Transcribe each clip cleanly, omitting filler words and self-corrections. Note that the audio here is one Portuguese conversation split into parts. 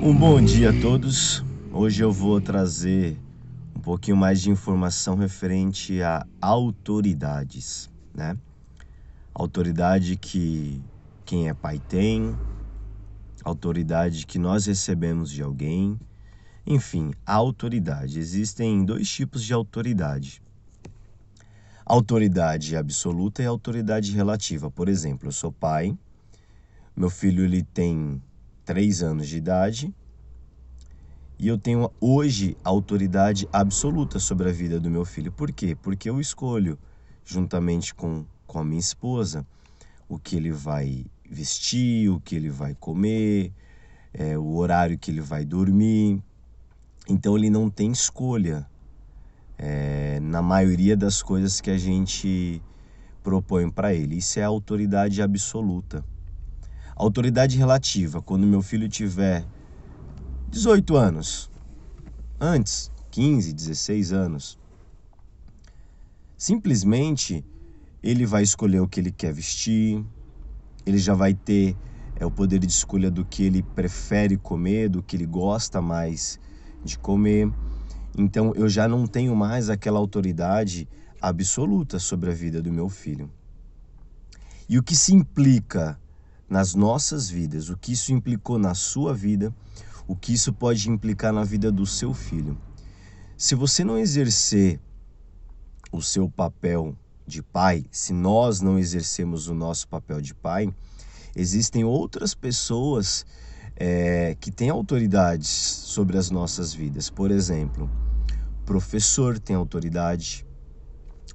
Um bom dia a todos. Hoje eu vou trazer um pouquinho mais de informação referente a autoridades, né? Autoridade que quem é pai tem, autoridade que nós recebemos de alguém, enfim, a autoridade. Existem dois tipos de autoridade: autoridade absoluta e autoridade relativa. Por exemplo, eu sou pai, meu filho ele tem 3 anos de idade. E eu tenho hoje autoridade absoluta sobre a vida do meu filho. Por quê? Porque eu escolho, juntamente com a minha esposa, o que ele vai vestir, o que ele vai comer, o horário que ele vai dormir. Então ele não tem escolha na maioria das coisas que a gente propõe para ele. Isso é autoridade absoluta. Autoridade relativa, quando meu filho tiver 18 anos, antes, 15, 16 anos, simplesmente ele vai escolher o que ele quer vestir, ele já vai ter o poder de escolha do que ele prefere comer, do que ele gosta mais de comer. Então eu já não tenho mais aquela autoridade absoluta sobre a vida do meu filho. E o que se implica nas nossas vidas, o que isso implicou na sua vida, o que isso pode implicar na vida do seu filho. Se você não exercer o seu papel de pai, se nós não exercemos o nosso papel de pai, existem outras pessoas que têm autoridades sobre as nossas vidas. Por exemplo, professor tem autoridade,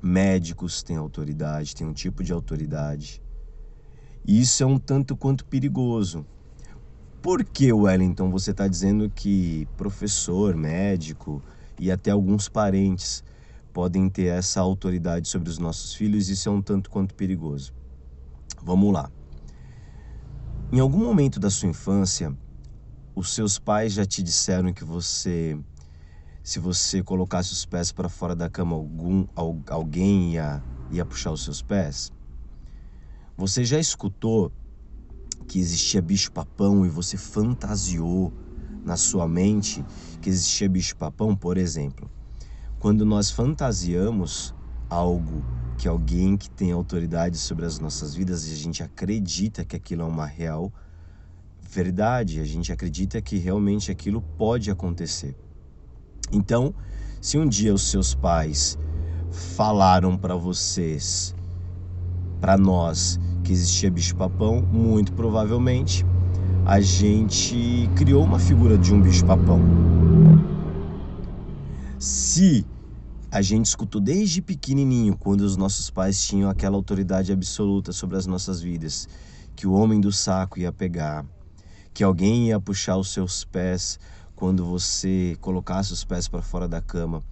médicos têm autoridade, tem um tipo de autoridade. E isso é um tanto quanto perigoso. Por que, Wellington, você está dizendo que professor, médico e até alguns parentes podem ter essa autoridade sobre os nossos filhos? Isso é um tanto quanto perigoso. Vamos lá. Em algum momento da sua infância, os seus pais já te disseram que se você colocasse os pés para fora da cama, alguém ia puxar os seus pés? Você já escutou que existia bicho-papão e você fantasiou na sua mente que existia bicho-papão? Por exemplo, quando nós fantasiamos algo que alguém que tem autoridade sobre as nossas vidas, a gente acredita que aquilo é uma real verdade, a gente acredita que realmente aquilo pode acontecer. Então, se um dia os seus pais falaram para vocês, para nós, que existia bicho-papão, muito provavelmente a gente criou uma figura de um bicho-papão. Se a gente escutou desde pequenininho, quando os nossos pais tinham aquela autoridade absoluta sobre as nossas vidas, que o homem do saco ia pegar, que alguém ia puxar os seus pés quando você colocasse os pés para fora da cama,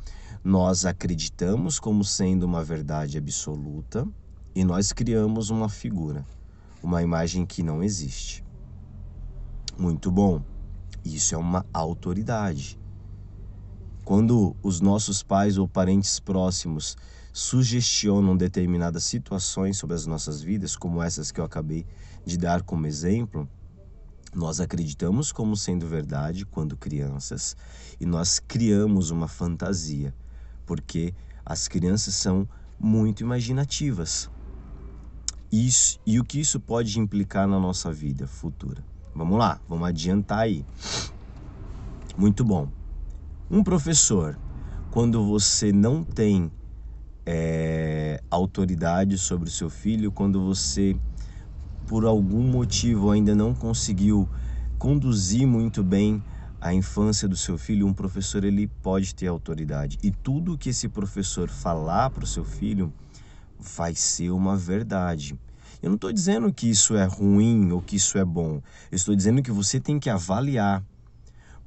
nós acreditamos como sendo uma verdade absoluta e nós criamos uma figura, uma imagem que não existe. Muito bom. Isso é uma autoridade. Quando os nossos pais ou parentes próximos sugestionam determinadas situações sobre as nossas vidas, como essas que eu acabei de dar como exemplo, nós acreditamos como sendo verdade quando crianças e nós criamos uma fantasia, porque as crianças são muito imaginativas. E o que isso pode implicar na nossa vida futura? Vamos lá, vamos adiantar aí. Muito bom. Um professor, quando você não tem autoridade sobre o seu filho, quando você, por algum motivo, ainda não conseguiu conduzir muito bem a infância do seu filho, um professor ele pode ter autoridade. E tudo que esse professor falar para o seu filho vai ser uma verdade. Eu não estou dizendo que isso é ruim ou que isso é bom. Eu estou dizendo que você tem que avaliar.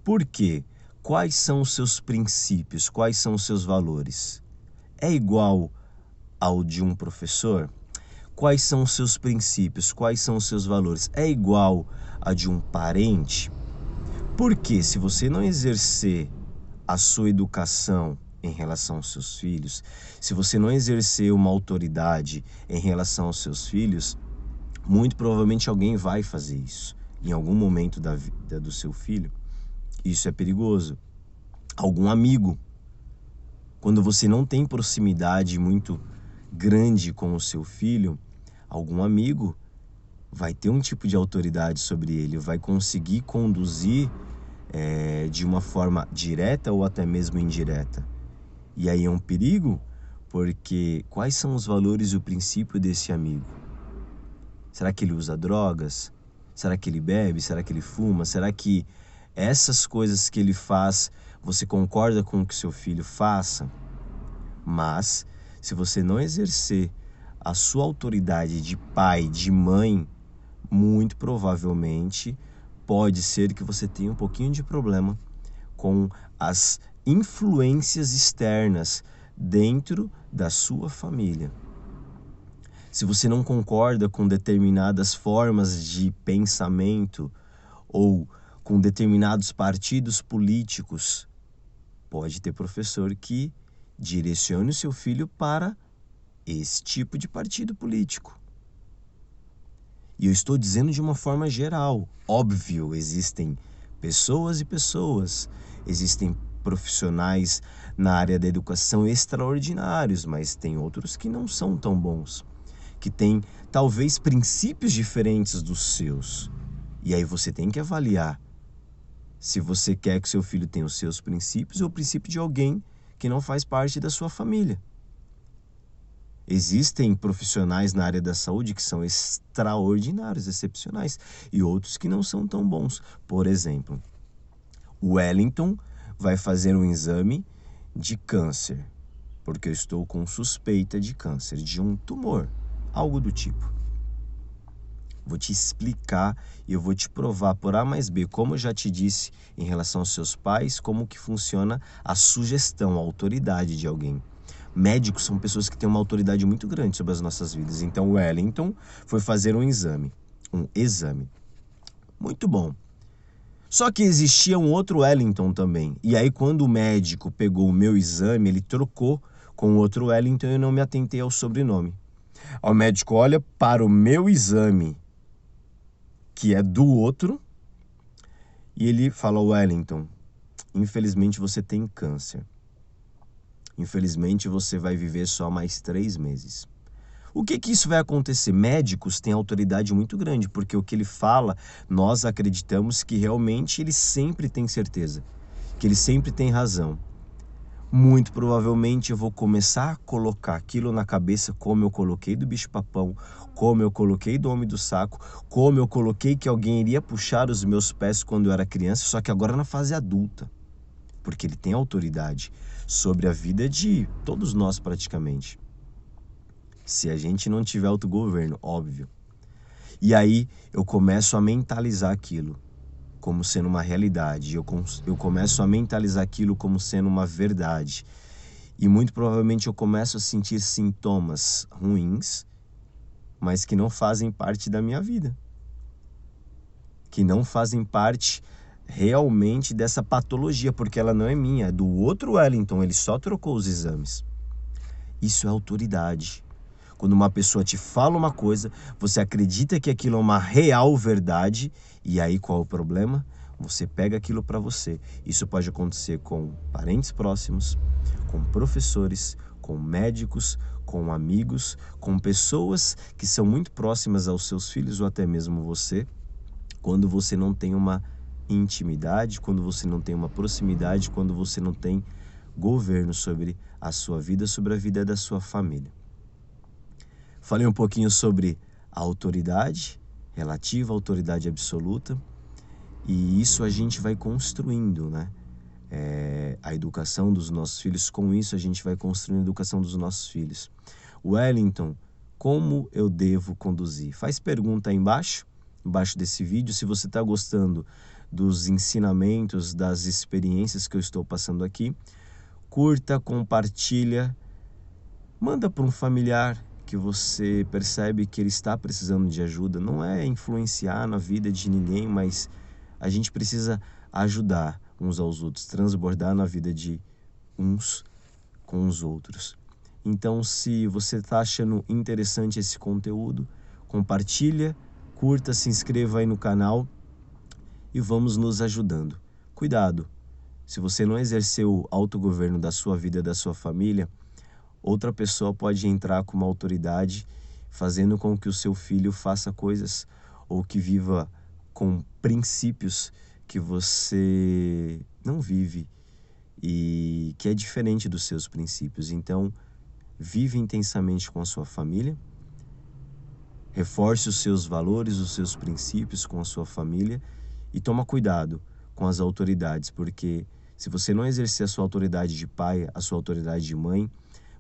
Por quê? Quais são os seus princípios? Quais são os seus valores? É igual ao de um professor? Quais são os seus princípios? Quais são os seus valores? É igual a de um parente? Porque se você não exercer a sua educação em relação aos seus filhos, se você não exercer uma autoridade em relação aos seus filhos, muito provavelmente alguém vai fazer isso em algum momento da vida do seu filho. Isso é perigoso. Algum amigo. Quando você não tem proximidade muito grande com o seu filho, algum amigo vai ter um tipo de autoridade sobre ele, vai conseguir conduzir de uma forma direta ou até mesmo indireta. E aí é um perigo, porque quais são os valores e o princípio desse amigo? Será que ele usa drogas? Será que ele bebe? Será que ele fuma? Será que essas coisas que ele faz, você concorda com o que seu filho faça? Mas, se você não exercer a sua autoridade de pai, de mãe, muito provavelmente pode ser que você tenha um pouquinho de problema com as influências externas dentro da sua família. Se você não concorda com determinadas formas de pensamento ou com determinados partidos políticos, pode ter professor que direcione o seu filho para esse tipo de partido político. E eu estou dizendo de uma forma geral. Óbvio, existem pessoas e pessoas, existem profissionais na área da educação extraordinários, mas tem outros que não são tão bons, que têm talvez princípios diferentes dos seus. E aí você tem que avaliar se você quer que seu filho tenha os seus princípios ou o princípio de alguém que não faz parte da sua família. Existem profissionais na área da saúde que são extraordinários, excepcionais, e outros que não são tão bons. Por exemplo, o Wellington vai fazer um exame de câncer, porque eu estou com suspeita de câncer, de um tumor, algo do tipo. Vou te explicar e eu vou te provar por A mais B, como eu já te disse em relação aos seus pais, como que funciona a sugestão, a autoridade de alguém. Médicos são pessoas que têm uma autoridade muito grande sobre as nossas vidas. Então, o Wellington foi fazer um exame. Muito bom. Só que existia um outro Wellington também. E aí, quando o médico pegou o meu exame, ele trocou com o outro Wellington e eu não me atentei ao sobrenome. O médico olha para o meu exame, que é do outro, e ele fala: Wellington, infelizmente você tem câncer. Infelizmente, você vai viver só mais 3 meses. O que isso vai acontecer? Médicos têm autoridade muito grande, porque o que ele fala, nós acreditamos que realmente ele sempre tem certeza, que ele sempre tem razão. Muito provavelmente eu vou começar a colocar aquilo na cabeça, como eu coloquei do bicho-papão, como eu coloquei do homem do saco, como eu coloquei que alguém iria puxar os meus pés quando eu era criança, só que agora na fase adulta. Porque ele tem autoridade sobre a vida de todos nós praticamente. Se a gente não tiver autogoverno, óbvio. E aí eu começo a mentalizar aquilo como sendo uma realidade. Eu começo a mentalizar aquilo como sendo uma verdade. E muito provavelmente eu começo a sentir sintomas ruins, mas que não fazem parte da minha vida. Que não fazem parte realmente dessa patologia, porque ela não é minha, é do outro Wellington, ele só trocou os exames. Isso é autoridade. Quando uma pessoa te fala uma coisa, você acredita que aquilo é uma real verdade, e aí qual é o problema? Você pega aquilo para você. Isso pode acontecer com parentes próximos, com professores, com médicos, com amigos, com pessoas que são muito próximas aos seus filhos ou até mesmo você, quando você não tem uma intimidade, quando você não tem uma proximidade, quando você não tem governo sobre a sua vida, sobre a vida da sua família. Falei um pouquinho sobre a autoridade relativa, a autoridade absoluta, e isso a gente vai construindo, né? A educação dos nossos filhos, com isso a gente vai construindo a educação dos nossos filhos. Wellington, como eu devo conduzir? Faz pergunta aí embaixo desse vídeo, se você está gostando dos ensinamentos, das experiências que eu estou passando aqui. Curta, compartilha, manda para um familiar que você percebe que ele está precisando de ajuda. Não é influenciar na vida de ninguém, mas a gente precisa ajudar uns aos outros, transbordar na vida de uns com os outros. Então, se você está achando interessante esse conteúdo, compartilha, curta, se inscreva aí no canal e vamos nos ajudando. cuidado. Se você não exercer o autogoverno da sua vida e da sua família, outra pessoa pode entrar com uma autoridade, fazendo com que o seu filho faça coisas ou que viva com princípios que você não vive e que é diferente dos seus princípios. Então, vive intensamente com a sua família, reforce os seus valores, os seus princípios com a sua família e toma cuidado com as autoridades, porque se você não exercer a sua autoridade de pai, a sua autoridade de mãe,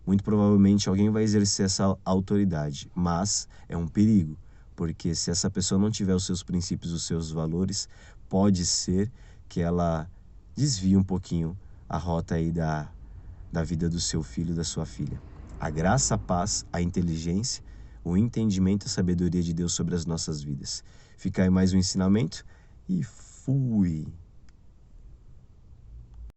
muito provavelmente alguém vai exercer essa autoridade, mas é um perigo, porque se essa pessoa não tiver os seus princípios, os seus valores, pode ser que ela desvie um pouquinho a rota aí da vida do seu filho, da sua filha. A graça, a paz, a inteligência, o entendimento e a sabedoria de Deus sobre as nossas vidas. Fica aí mais um ensinamento e fui!